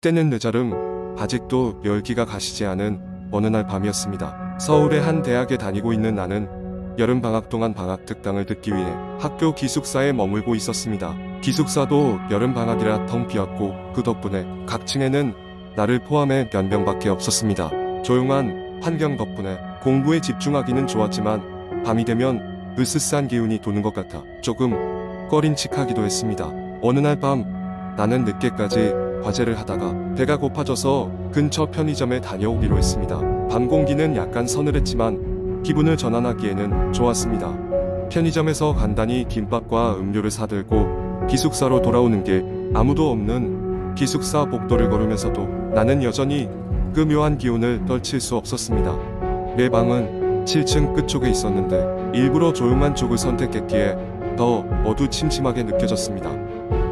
때는 늦어름 아직도 열기가 가시지 않은 어느 날 밤이었습니다. 서울의 한 대학에 다니고 있는 나는 여름방학 동안 방학 특강을 듣기 위해 학교 기숙사에 머물고 있었습니다. 기숙사도 여름방학이라 텅 비었고 그 덕분에 각 층에는 나를 포함해 몇 명밖에 없었습니다. 조용한 환경 덕분에 공부에 집중하기는 좋았지만 밤이 되면 으스스한 기운이 도는 것 같아 조금 꺼림칙하기도 했습니다. 어느 날 밤 나는 늦게까지 과제를 하다가 배가 고파져서 근처 편의점에 다녀오기로 했습니다. 밤 공기는 약간 서늘했지만 기분을 전환하기에는 좋았습니다. 편의점에서 간단히 김밥과 음료를 사들고 기숙사로 돌아오는 길, 아무도 없는 기숙사 복도를 걸으면서도 나는 여전히 그 묘한 기운을 떨칠 수 없었습니다. 내 방은 7층 끝쪽에 있었는데 일부러 조용한 쪽을 선택했기에 더 어두침침하게 느껴졌습니다.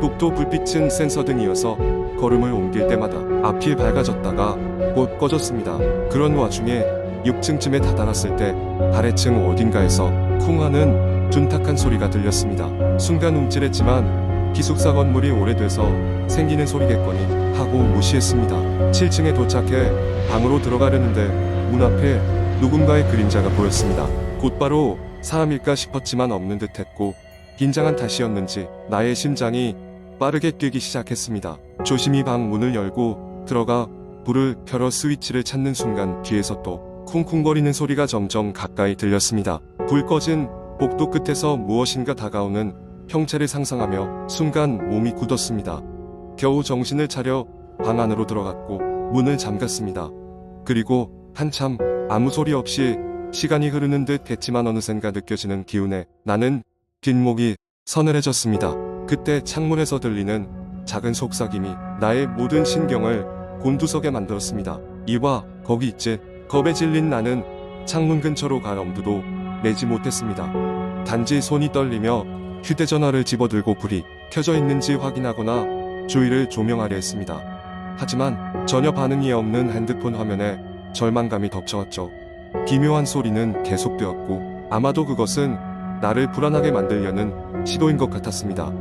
복도 불빛은 센서등이어서 걸음을 옮길 때마다 앞이 밝아졌다가 곧 꺼졌습니다. 그런 와중에 6층쯤에 다다랐을 때 아래층 어딘가에서 쿵 하는 둔탁한 소리가 들렸습니다. 순간 움찔했지만 기숙사 건물이 오래돼서 생기는 소리겠거니 하고 무시했습니다. 7층에 도착해 방으로 들어가려는데 문 앞에 누군가의 그림자가 보였습니다. 곧바로 사람일까 싶었지만 없는 듯했고 긴장한 탓이었는지 나의 심장이 빠르게 뛰기 시작했습니다. 조심히 방 문을 열고 들어가 불을 켜러 스위치를 찾는 순간 뒤에서 또 쿵쿵거리는 소리가 점점 가까이 들렸습니다. 불 꺼진 복도 끝에서 무엇인가 다가오는 형체를 상상하며 순간 몸이 굳었습니다. 겨우 정신을 차려 방 안으로 들어갔고 문을 잠갔습니다. 그리고 한참 아무 소리 없이 시간이 흐르는 듯 했지만 어느샌가 느껴지는 기운에 나는 뒷목이 서늘해졌습니다. 그때 창문에서 들리는 작은 속삭임이 나의 모든 신경을 곤두서게 만들었습니다. 이봐 거기 있지. 겁에 질린 나는 창문 근처로 갈 엄두도 내지 못했습니다. 단지 손이 떨리며 휴대전화를 집어들고 불이 켜져 있는지 확인하거나 주위를 조명하려 했습니다. 하지만 전혀 반응이 없는 핸드폰 화면에 절망감이 덮쳐왔죠. 기묘한 소리는 계속되었고 아마도 그것은 나를 불안하게 만들려는 시도인 것 같았습니다.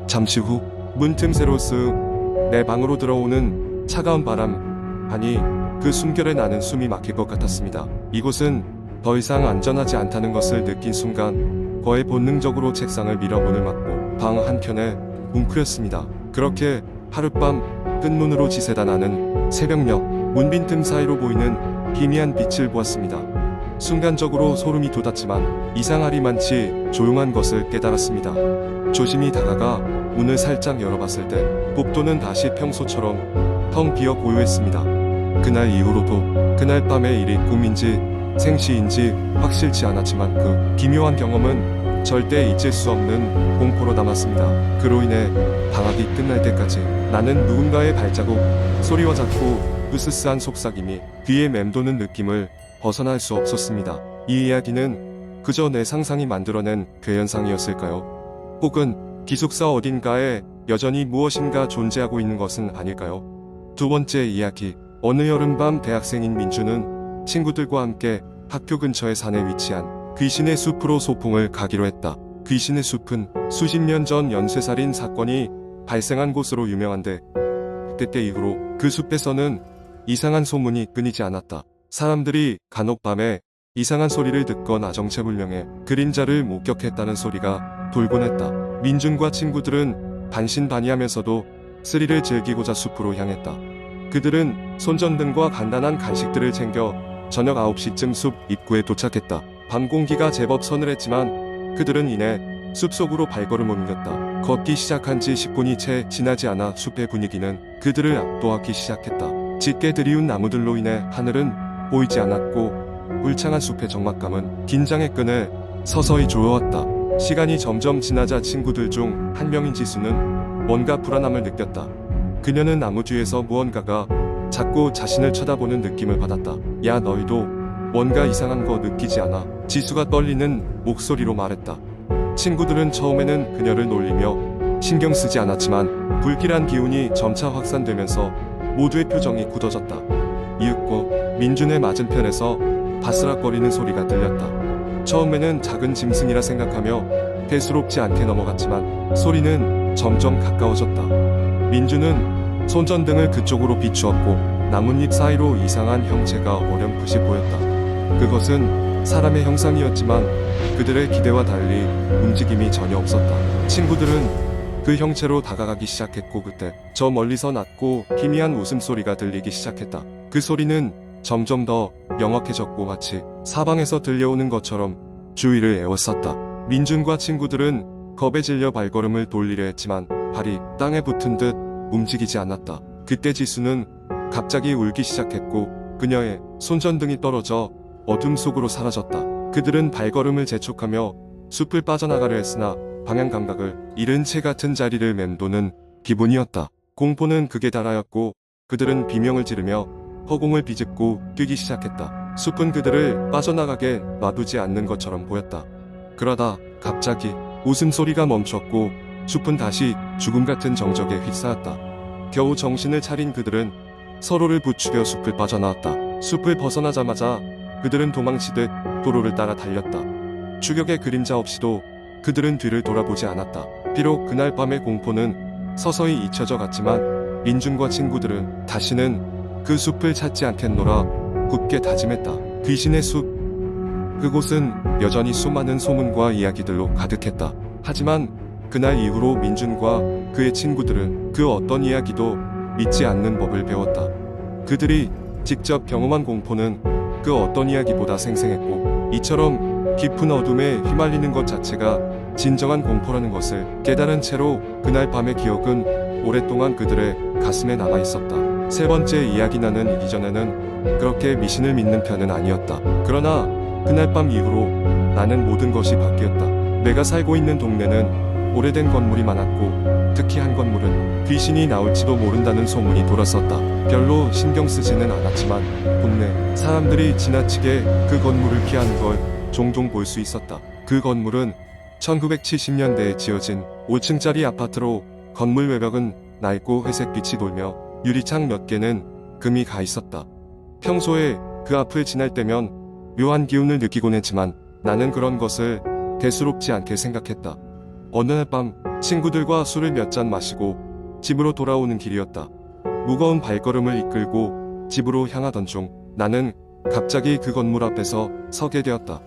잠시 후 문틈새로 쓱 내 방으로 들어오는 차가운 바람, 아니 그 숨결에 나는 숨이 막힐 것 같았습니다. 이곳은 더 이상 안전하지 않다는 것을 느낀 순간 거의 본능적으로 책상을 밀어 문을 막고 방 한켠에 웅크렸습니다. 그렇게 하룻밤 끝눈으로 지새다 나는 새벽녘 문빈 틈 사이로 보이는 희미한 빛을 보았습니다. 순간적으로 소름이 돋았지만 이상하리만치 조용한 것을 깨달았습니다. 조심히 다가가 문을 살짝 열어봤을 때 복도는 다시 평소처럼 텅 비어 고요했습니다. 그날 이후로도 그날 밤의 일이 꿈인지 생시인지 확실치 않았지만 그 기묘한 경험은 절대 잊을 수 없는 공포로 남았습니다. 그로 인해 방학이 끝날 때까지 나는 누군가의 발자국, 소리와 자꾸 으스스한 속삭임이 귀에 맴도는 느낌을 벗어날 수 없었습니다. 이 이야기는 그저 내 상상이 만들어낸 괴현상이었을까요? 혹은 기숙사 어딘가에 여전히 무엇인가 존재하고 있는 것은 아닐까요? 두 번째 이야기. 어느 여름밤 대학생인 민주는 친구들과 함께 학교 근처의 산에 위치한 귀신의 숲으로 소풍을 가기로 했다. 귀신의 숲은 수십 년 전 연쇄살인 사건이 발생한 곳으로 유명한데 그때 이후로 그 숲에서는 이상한 소문이 끊이지 않았다. 사람들이 간혹 밤에 이상한 소리를 듣거나 정체불명의 그림자를 목격했다는 소리가 돌곤 했다. 민준과 친구들은 반신반의하면서도 스릴을 즐기고자 숲으로 향했다. 그들은 손전등과 간단한 간식들을 챙겨 저녁 9시쯤 숲 입구에 도착했다. 밤 공기가 제법 서늘했지만 그들은 이내 숲속으로 발걸음을 옮겼다. 걷기 시작한 지 10분이 채 지나지 않아 숲의 분위기는 그들을 압도하기 시작했다. 짙게 들이운 나무들로 인해 하늘은 보이지 않았고 울창한 숲의 적막감은 긴장의 끈을 서서히 조여왔다. 시간이 점점 지나자 친구들 중 한 명인 지수는 뭔가 불안함을 느꼈다. 그녀는 나무 뒤에서 무언가가 자꾸 자신을 쳐다보는 느낌을 받았다. 야 너희도 뭔가 이상한 거 느끼지 않아? 지수가 떨리는 목소리로 말했다. 친구들은 처음에는 그녀를 놀리며 신경 쓰지 않았지만 불길한 기운이 점차 확산되면서 모두의 표정이 굳어졌다. 이윽고 민준의 맞은편에서 바스락거리는 소리가 들렸다. 처음에는 작은 짐승이라 생각하며 대수롭지 않게 넘어갔지만 소리는 점점 가까워졌다. 민준은 손전등을 그쪽으로 비추었고 나뭇잎 사이로 이상한 형체가 어렴풋이 보였다. 그것은 사람의 형상이었지만 그들의 기대와 달리 움직임이 전혀 없었다. 친구들은 그 형체로 다가가기 시작했고 그때 저 멀리서 낮고 희미한 웃음소리가 들리기 시작했다. 그 소리는 점점 더 명확해졌고 마치 사방에서 들려오는 것처럼 주위를 에워쌌다. 민준과 친구들은 겁에 질려 발걸음을 돌리려 했지만 발이 땅에 붙은 듯 움직이지 않았다. 그때 지수는 갑자기 울기 시작했고 그녀의 손전등이 떨어져 어둠 속으로 사라졌다. 그들은 발걸음을 재촉하며 숲을 빠져나가려 했으나 방향 감각을 잃은 채 같은 자리를 맴도는 기분이었다. 공포는 극에 달하였고 그들은 비명을 지르며 허공을 비집고 뛰기 시작했다. 숲은 그들을 빠져나가게 놔두지 않는 것처럼 보였다. 그러다 갑자기 웃음소리가 멈췄고 숲은 다시 죽음 같은 정적에 휩싸였다. 겨우 정신을 차린 그들은 서로를 부추겨 숲을 빠져나왔다. 숲을 벗어나자마자 그들은 도망치듯 도로를 따라 달렸다. 추격의 그림자 없이도 그들은 뒤를 돌아보지 않았다. 비록 그날 밤의 공포는 서서히 잊혀져 갔지만 민준과 친구들은 다시는 그 숲을 찾지 않겠노라 굳게 다짐했다. 귀신의 숲. 그곳은 여전히 수많은 소문과 이야기들로 가득했다. 하지만 그날 이후로 민준과 그의 친구들은 그 어떤 이야기도 믿지 않는 법을 배웠다. 그들이 직접 경험한 공포는 그 어떤 이야기보다 생생했고 이처럼 깊은 어둠에 휘말리는 것 자체가 진정한 공포라는 것을 깨달은 채로 그날 밤의 기억은 오랫동안 그들의 가슴에 남아 있었다. 세 번째 이야기. 나는 이전에는 그렇게 미신을 믿는 편은 아니었다. 그러나 그날 밤 이후로 나는 모든 것이 바뀌었다. 내가 살고 있는 동네는 오래된 건물이 많았고 특히 한 건물은 귀신이 나올지도 모른다는 소문이 돌았었다. 별로 신경 쓰지는 않았지만 동네 사람들이 지나치게 그 건물을 피하는 걸 종종 볼 수 있었다. 그 건물은 1970년대에 지어진 5층짜리 아파트로 건물 외벽은 낡고 회색빛이 돌며 유리창 몇 개는 금이 가 있었다. 평소에 그 앞을 지날 때면 묘한 기운을 느끼곤 했지만 나는 그런 것을 대수롭지 않게 생각했다. 어느 날 밤 친구들과 술을 몇 잔 마시고 집으로 돌아오는 길이었다. 무거운 발걸음을 이끌고 집으로 향하던 중 나는 갑자기 그 건물 앞에서 서게 되었다.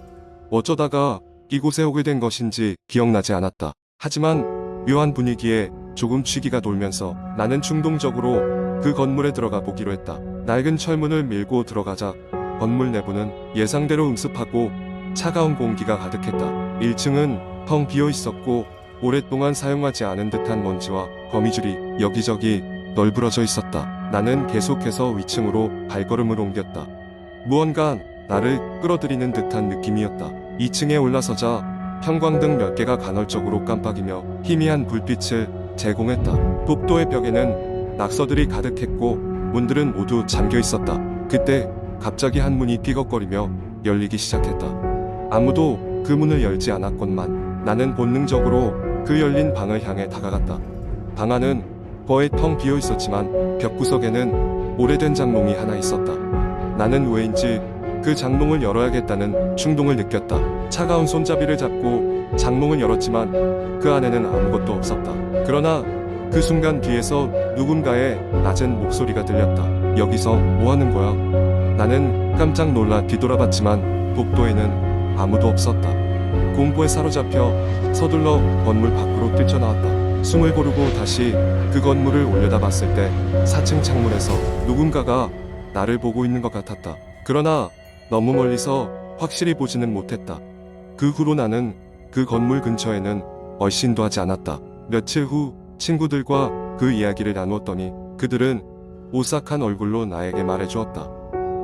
어쩌다가 이곳에 오게 된 것인지 기억나지 않았다. 하지만 묘한 분위기에 조금 취기가 돌면서 나는 충동적으로 그 건물에 들어가 보기로 했다. 낡은 철문을 밀고 들어가자 건물 내부는 예상대로 음습하고 차가운 공기가 가득했다. 1층은 텅 비어 있었고 오랫동안 사용하지 않은 듯한 먼지와 거미줄이 여기저기 널브러져 있었다. 나는 계속해서 위층으로 발걸음을 옮겼다. 무언가 나를 끌어들이는 듯한 느낌이었다. 2층에 올라서자 형광등 몇 개가 간헐적으로 깜빡이며 희미한 불빛을 제공했다. 복도의 벽에는 낙서들이 가득했고 문들은 모두 잠겨 있었다. 그때 갑자기 한 문이 삐걱거리며 열리기 시작했다. 아무도 그 문을 열지 않았건만 나는 본능적으로 그 열린 방을 향해 다가갔다. 방 안은 거의 텅 비어 있었지만 벽구석에는 오래된 장롱이 하나 있었다. 나는 왜인지 그 장롱을 열어야겠다는 충동을 느꼈다. 차가운 손잡이를 잡고 장롱을 열었지만 그 안에는 아무것도 없었다. 그러나 그 순간 뒤에서 누군가의 낮은 목소리가 들렸다. 여기서 뭐 하는 거야? 나는 깜짝 놀라 뒤돌아봤지만 복도에는 아무도 없었다. 공포에 사로잡혀 서둘러 건물 밖으로 뛰쳐나왔다. 숨을 고르고 다시 그 건물을 올려다봤을 때 4층 창문에서 누군가가 나를 보고 있는 것 같았다. 그러나 너무 멀리서 확실히 보지는 못했다. 그 후로 나는 그 건물 근처에는 얼씬도 하지 않았다. 며칠 후 친구들과 그 이야기를 나누었더니 그들은 오싹한 얼굴로 나에게 말해주었다.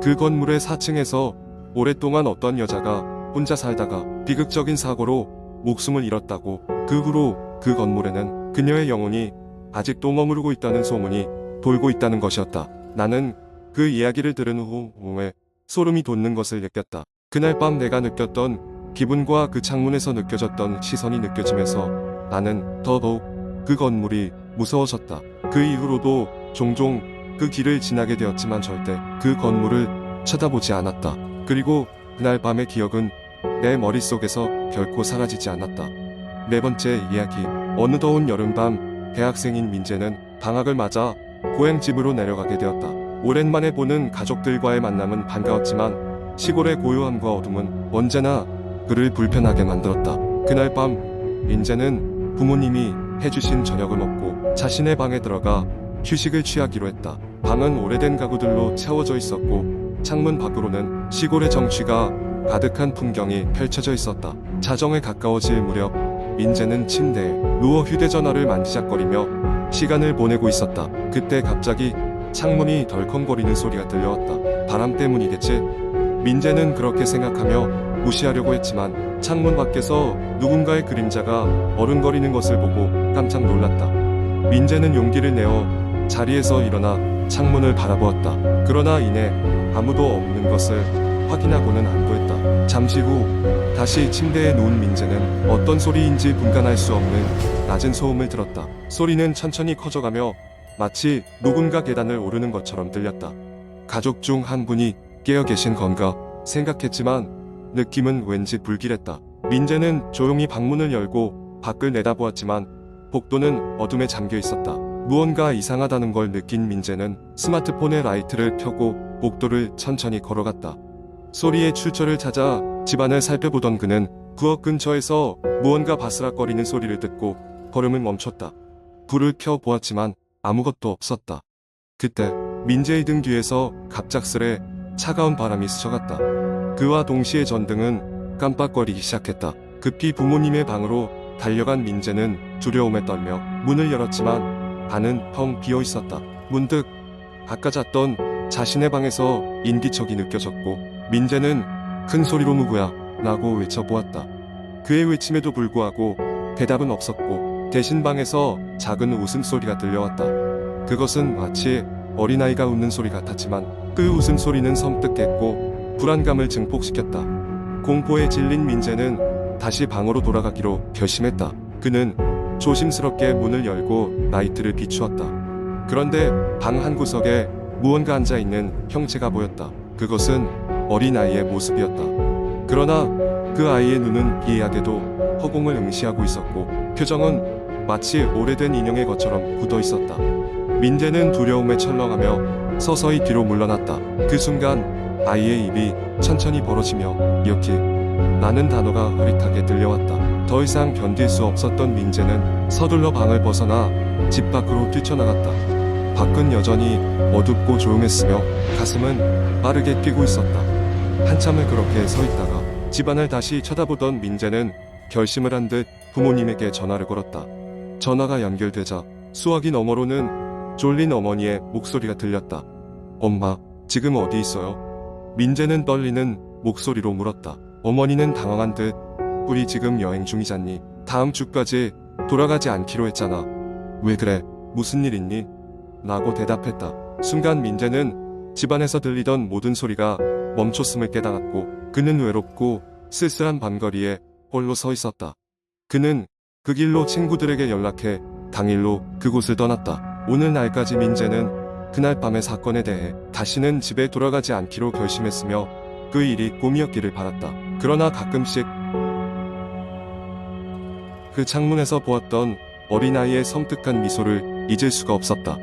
그 건물의 4층에서 오랫동안 어떤 여자가 혼자 살다가 비극적인 사고로 목숨을 잃었다고. 그 후로 그 건물에는 그녀의 영혼이 아직도 머무르고 있다는 소문이 돌고 있다는 것이었다. 나는 그 이야기를 들은 후 몸에 소름이 돋는 것을 느꼈다. 그날 밤 내가 느꼈던 기분과 그 창문에서 느껴졌던 시선이 느껴지면서 나는 더더욱 그 건물이 무서워졌다. 그 이후로도 종종 그 길을 지나게 되었지만 절대 그 건물을 쳐다보지 않았다. 그리고 그날 밤의 기억은 내 머릿속에서 결코 사라지지 않았다. 네 번째 이야기. 어느 더운 여름밤 대학생인 민재는 방학을 맞아 고향집으로 내려가게 되었다. 오랜만에 보는 가족들과의 만남은 반가웠지만 시골의 고요함과 어둠은 언제나 그를 불편하게 만들었다. 그날 밤 민재는 부모님이 해주신 저녁을 먹고 자신의 방에 들어가 휴식을 취하기로 했다. 방은 오래된 가구들로 채워져 있었고 창문 밖으로는 시골의 정취가 가득한 풍경이 펼쳐져 있었다. 자정에 가까워질 무렵 민재는 침대에 누워 휴대전화를 만지작거리며 시간을 보내고 있었다. 그때 갑자기 창문이 덜컹거리는 소리가 들려왔다. 바람 때문이겠지? 민재는 그렇게 생각하며 무시하려고 했지만 창문 밖에서 누군가의 그림자가 어른거리는 것을 보고 깜짝 놀랐다. 민재는 용기를 내어 자리에서 일어나 창문을 바라보았다. 그러나 이내 아무도 없는 것을 확인하고는 안도했다. 잠시 후 다시 침대에 누운 민재는 어떤 소리인지 분간할 수 없는 낮은 소음을 들었다. 소리는 천천히 커져가며 마치 누군가 계단을 오르는 것처럼 들렸다. 가족 중 한 분이 깨어 계신 건가 생각했지만 느낌은 왠지 불길했다. 민재는 조용히 방문을 열고 밖을 내다보았지만 복도는 어둠에 잠겨 있었다. 무언가 이상하다는 걸 느낀 민재는 스마트폰의 라이트를 켜고 복도를 천천히 걸어갔다. 소리의 출처를 찾아 집안을 살펴보던 그는 부엌 근처에서 무언가 바스락거리는 소리를 듣고 걸음을 멈췄다. 불을 켜 보았지만 아무것도 없었다. 그때 민재의 등 뒤에서 갑작스레 차가운 바람이 스쳐갔다. 그와 동시에 전등은 깜빡거리기 시작했다. 급히 부모님의 방으로 달려간 민재는 두려움에 떨며 문을 열었지만 방은 텅 비어 있었다. 문득 아까 잤던 자신의 방에서 인기척이 느껴졌고 민재는 큰 소리로 누구야? 라고 외쳐보았다. 그의 외침에도 불구하고 대답은 없었고 대신 방에서 작은 웃음소리가 들려왔다. 그것은 마치 어린아이가 웃는 소리 같았지만 그 웃음소리는 섬뜩했고 불안감을 증폭시켰다. 공포에 질린 민재는 다시 방으로 돌아가기로 결심했다. 그는 조심스럽게 문을 열고 라이트를 비추었다. 그런데 방 한 구석에 무언가 앉아있는 형체가 보였다. 그것은 어린아이의 모습이었다. 그러나 그 아이의 눈은 기이하게도 허공을 응시하고 있었고 표정은 마치 오래된 인형의 것처럼 굳어 있었다. 민재는 두려움에 철렁하며 서서히 뒤로 물러났다. 그 순간 아이의 입이 천천히 벌어지며 이렇게 라는 단어가 흐릿하게 들려왔다. 더 이상 견딜 수 없었던 민재는 서둘러 방을 벗어나 집 밖으로 뛰쳐나갔다. 밖은 여전히 어둡고 조용했으며 가슴은 빠르게 뛰고 있었다. 한참을 그렇게 서 있다가 집안을 다시 쳐다보던 민재는 결심을 한 듯 부모님에게 전화를 걸었다. 전화가 연결되자 수화기 너머로는 졸린 어머니의 목소리가 들렸다. 엄마, 지금 어디 있어요? 민재는 떨리는 목소리로 물었다. 어머니는 당황한 듯 우리 지금 여행 중이잖니. 다음 주까지 돌아가지 않기로 했잖아. 왜 그래? 무슨 일 있니? 라고 대답했다. 순간 민재는 집안에서 들리던 모든 소리가 멈췄음을 깨달았고 그는 외롭고 쓸쓸한 밤거리에 홀로 서 있었다. 그는 그 길로 친구들에게 연락해 당일로 그곳을 떠났다. 오늘날까지 민재는 그날 밤의 사건에 대해 다시는 집에 돌아가지 않기로 결심했으며 그 일이 꿈이었기를 바랐다. 그러나 가끔씩 그 창문에서 보았던 어린아이의 섬뜩한 미소를 잊을 수가 없었다.